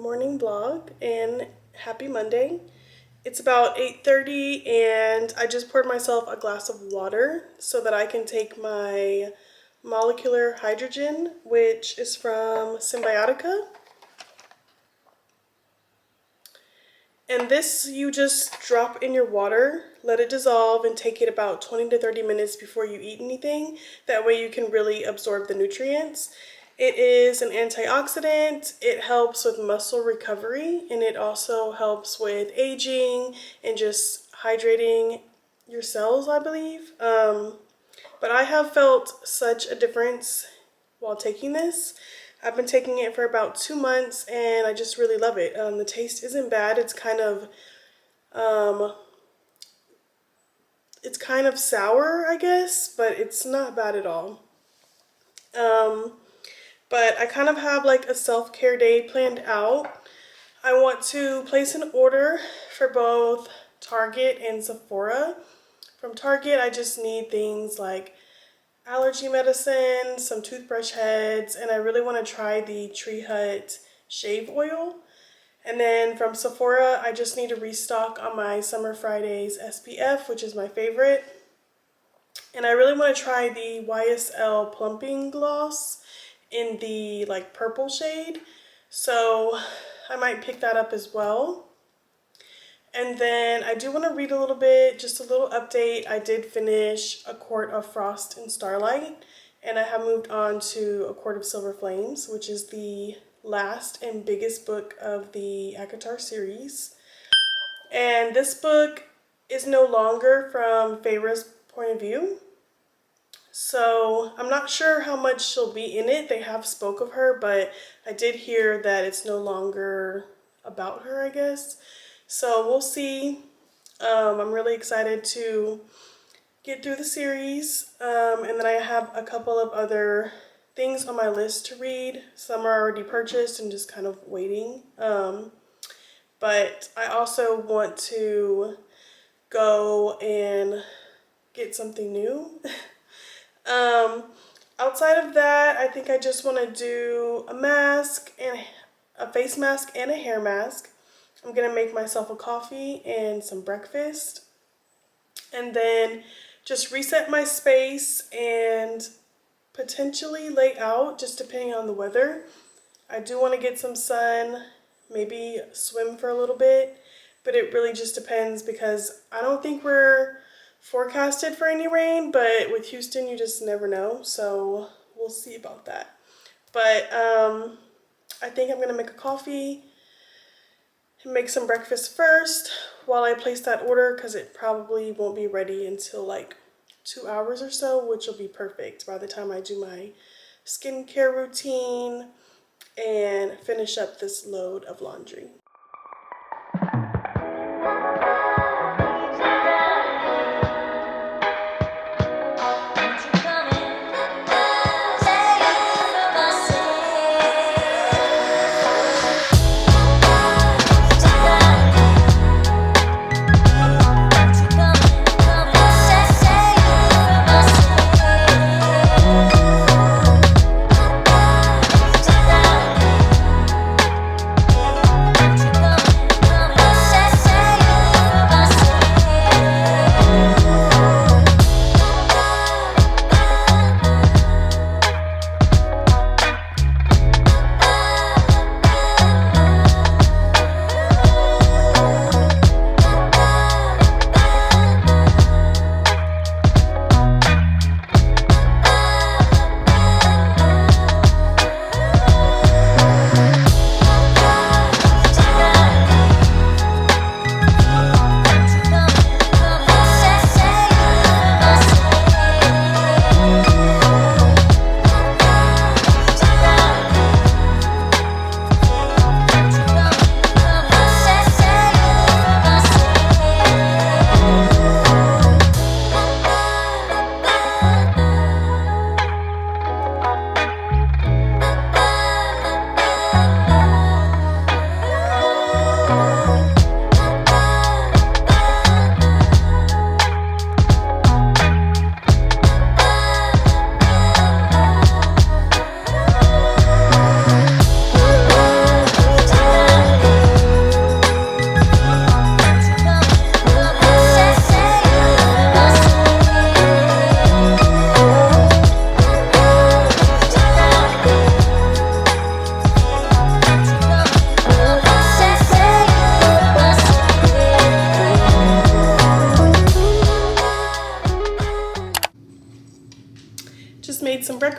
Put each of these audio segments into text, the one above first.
morning vlog and happy Monday. It's about 8:30 and I just poured myself a glass of water so that I can take my molecular hydrogen, which is from Symbiotica. And this you just drop in your water, let it dissolve, and take it about 20 to 30 minutes before you eat anything. That way you can really absorb the nutrients. It is an antioxidant, it helps with muscle recovery, and it also helps with aging and just hydrating your cells, I believe. But I have felt such a difference while taking this. I've been taking it for about 2 months and I just really love it. The taste isn't bad. It's kind of sour, I guess, but it's not bad at all. But I kind of have like a self-care day planned out. I want to place an order for both Target and Sephora. From Target, I just need things like allergy medicine, some toothbrush heads, and I really want to try the Tree Hut shave oil. And then from Sephora, I just need to restock on my Summer Fridays SPF, which is my favorite. And I really want to try the YSL plumping gloss in the like purple shade, so I might pick that up as well. And then I do want to read a little bit, just a little update. I did finish A Court of Frost and Starlight, and I have moved on to A Court of Silver Flames, which is the last and biggest book of the ACOTAR series. And this book is no longer from Feyre's point of view, so I'm not sure how much she'll be in it. They have spoke of her, but I did hear that it's no longer about her, I guess. So we'll see. I'm really excited to get through the series. And then I have a couple of other things on my list to read. Some are already purchased and just kind of waiting. But I also want to go and get something new. Outside of that, I think I just want to do a mask and a face mask and a hair mask. I'm gonna make myself a coffee and some breakfast, and then just reset my space and potentially lay out, just depending on the weather. I do want to get some sun, maybe swim for a little bit, but it really just depends because I don't think we're forecasted for any rain, but with Houston you just never know, so we'll see about that. But I think I'm gonna make a coffee and make some breakfast first while I place that order, because it probably won't be ready until like 2 hours or so, which will be perfect by the time I do my skincare routine and finish up this load of laundry.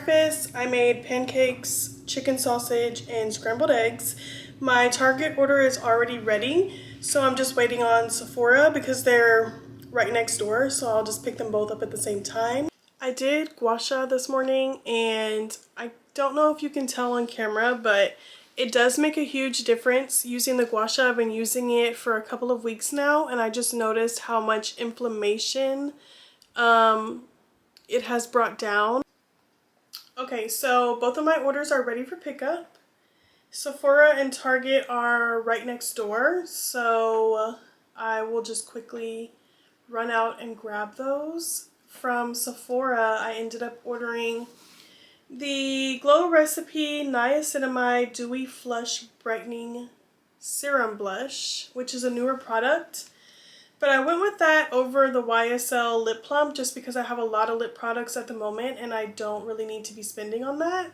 breakfast, I made pancakes, chicken sausage, and scrambled eggs. My Target order is already ready, so I'm just waiting on Sephora because they're right next door, so I'll just pick them both up at the same time. I did gua sha this morning, and I don't know if you can tell on camera, but it does make a huge difference using the gua sha. I've been using it for a couple of weeks now, and I just noticed how much inflammation it has brought down. Okay, so both of my orders are ready for pickup. Sephora and Target are right next door, so I will just quickly run out and grab those. From Sephora, I ended up ordering the Glow Recipe Niacinamide Dewy Flush Brightening Serum Blush, which is a newer product. But I went with that over the YSL Lip Plump just because I have a lot of lip products at the moment and I don't really need to be spending on that.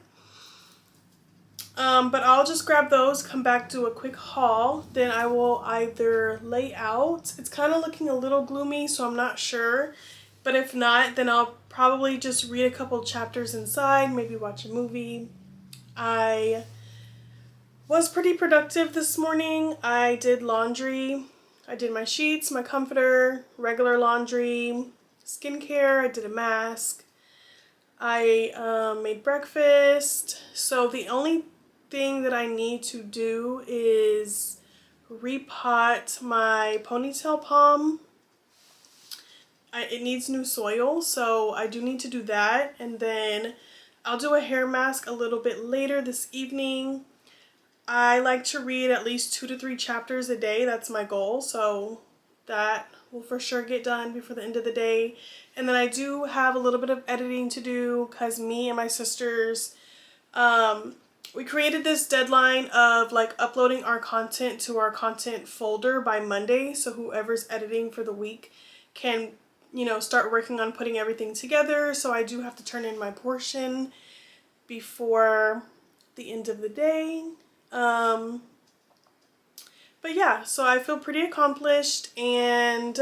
But I'll just grab those, come back, do a quick haul, then I will either lay out. It's kind of looking a little gloomy, so I'm not sure. But if not, then I'll probably just read a couple chapters inside, maybe watch a movie. I was pretty productive this morning. I did laundry. I did my sheets, my comforter, regular laundry, skincare. I did a mask. I made breakfast. So the only thing that I need to do is repot my ponytail palm. It needs new soil, so I do need to do that. And then I'll do a hair mask a little bit later this evening. I like to read at least 2 to 3 chapters a day. That's my goal. So that will for sure get done before the end of the day. And then I do have a little bit of editing to do because me and my sisters, we created this deadline of like uploading our content to our content folder by Monday. So whoever's editing for the week can, you know, start working on putting everything together. So I do have to turn in my portion before the end of the day. But yeah, so I feel pretty accomplished and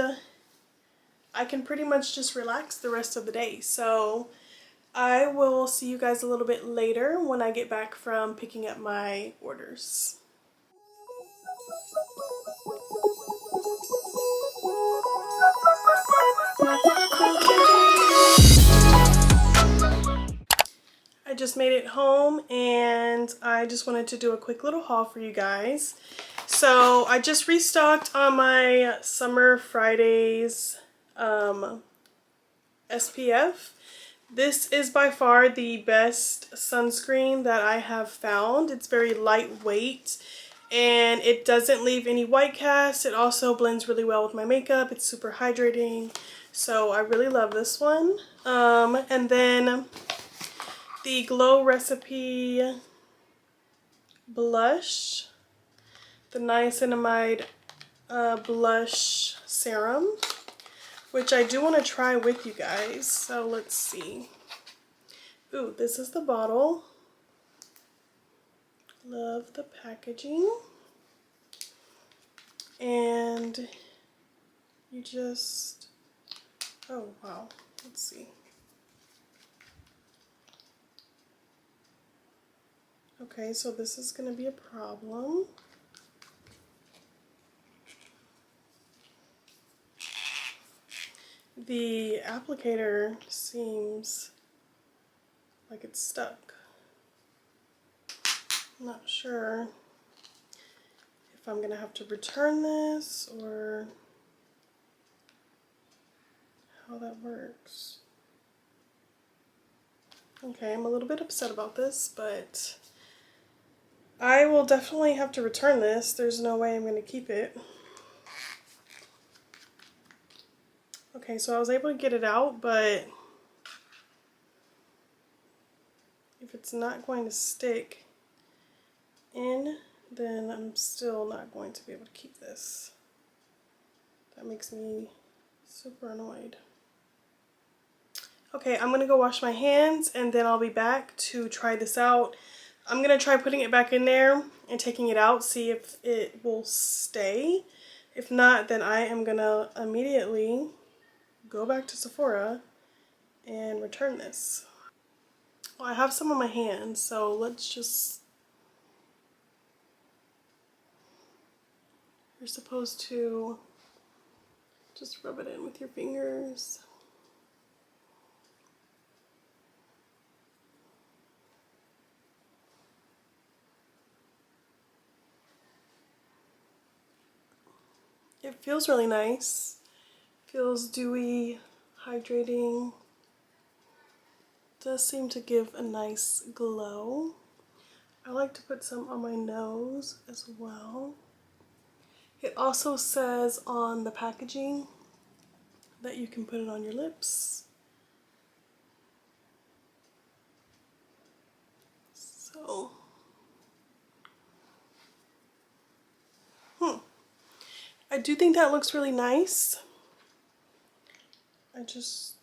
I can pretty much just relax the rest of the day. So I will see you guys a little bit later when I get back from picking up my orders. I just made it home and I just wanted to do a quick little haul for you guys. So I just restocked on my Summer Fridays SPF. This is by far the best sunscreen that I have found. It's very lightweight and it doesn't leave any white cast. It also blends really well with my makeup. It's super hydrating. So I really love this one. And then the Glow Recipe blush, the Niacinamide blush serum, which I do want to try with you guys. So let's see. Ooh, this is the bottle. Love the packaging. And you just, oh wow, let's see. Okay, so this is going to be a problem. The applicator seems like it's stuck. I'm not sure if I'm going to have to return this or how that works. Okay, I'm a little bit upset about this, but I will definitely have to return this. There's no way I'm going to keep it. Okay, so I was able to get it out, but if it's not going to stick in, then I'm still not going to be able to keep this. That makes me super annoyed. Okay, I'm going to go wash my hands and then I'll be back to try this out. I'm going to try putting it back in there and taking it out, see if it will stay. If not, then I am going to immediately go back to Sephora and return this. Well, I have some on my hands, so let's just... You're supposed to just rub it in with your fingers. It feels really nice. Feels dewy, hydrating. Does seem to give a nice glow. I like to put some on my nose as well. It also says on the packaging that you can put it on your lips. So, I do think that looks really nice. I just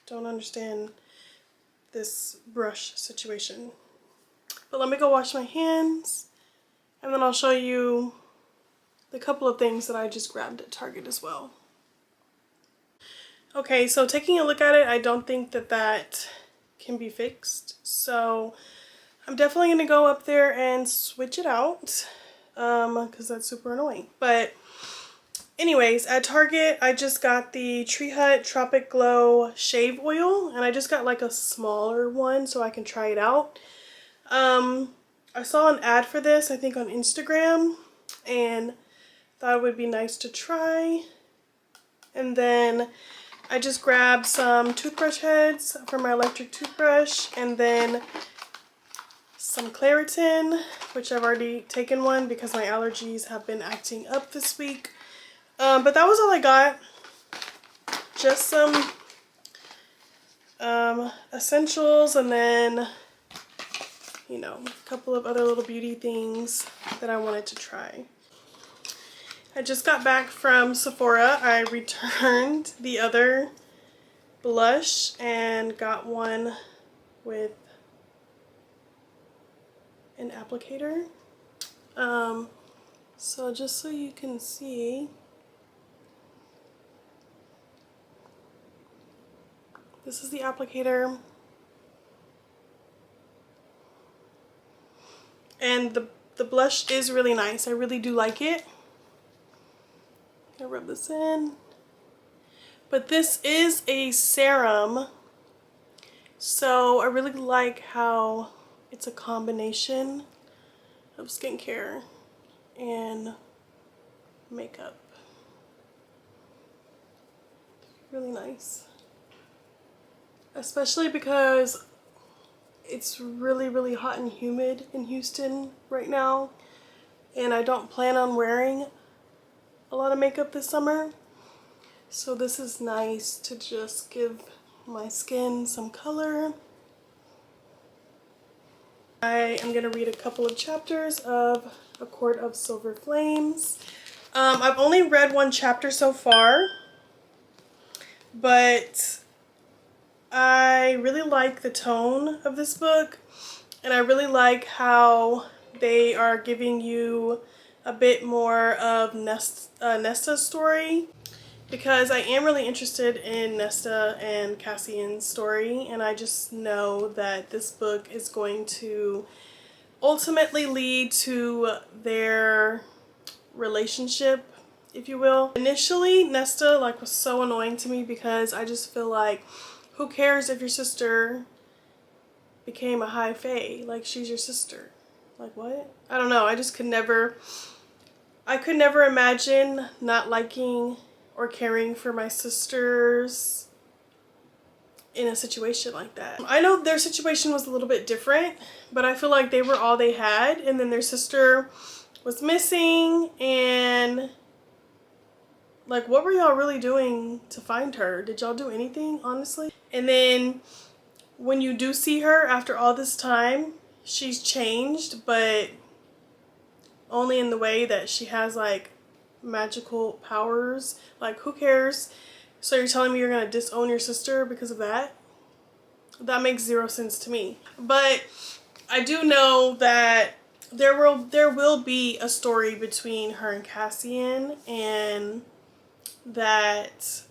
don't understand this brush situation. But let me go wash my hands, and then I'll show you the couple of things that I just grabbed at Target as well. Okay, so taking a look at it, I don't think that that can be fixed. So I'm definitely going to go up there and switch it out because that's super annoying. But anyways, at Target, I just got the Tree Hut Tropic Glow Shave Oil, and I just got like a smaller one so I can try it out. I saw an ad for this, I think on Instagram, and thought it would be nice to try. And then I just grabbed some toothbrush heads for my electric toothbrush, and then some Claritin, which I've already taken one because my allergies have been acting up this week. But that was all I got. Just some essentials, and then, you know, a couple of other little beauty things that I wanted to try. I just got back from Sephora. I returned the other blush and got one with an applicator. So just so you can see, this is the applicator. And the blush is really nice. I really do like it. I rub this in. But this is a serum, so I really like how it's a combination of skincare and makeup. Really nice. Especially because it's really, really hot and humid in Houston right now, and I don't plan on wearing a lot of makeup this summer. So this is nice to just give my skin some color. I am going to read a couple of chapters of A Court of Silver Flames. I've only read one chapter so far, but I really like the tone of this book, and I really like how they are giving you a bit more of Nesta's story, because I am really interested in Nesta and Cassian's story, and I just know that this book is going to ultimately lead to their relationship, if you will. Initially, Nesta was so annoying to me because I just feel like, who cares if your sister became a high fae? Like, she's your sister. Like, what? I don't know. I just could never imagine not liking or caring for my sisters in a situation like that. I know their situation was a little bit different, but I feel like they were all they had, and then their sister was missing, and like, what were y'all really doing to find her? Did y'all do anything, honestly? And then when you do see her after all this time, she's changed, but only in the way that she has like magical powers. Like, who cares? So you're telling me you're gonna disown your sister because of that? That makes zero sense to me. But I do know that there will be a story between her and Cassian, and that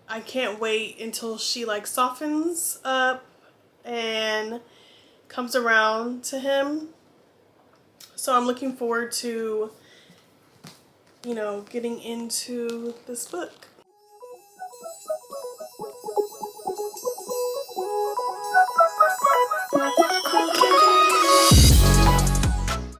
I can't wait until she like softens up and comes around to him. So I'm looking forward to, you know, getting into this book.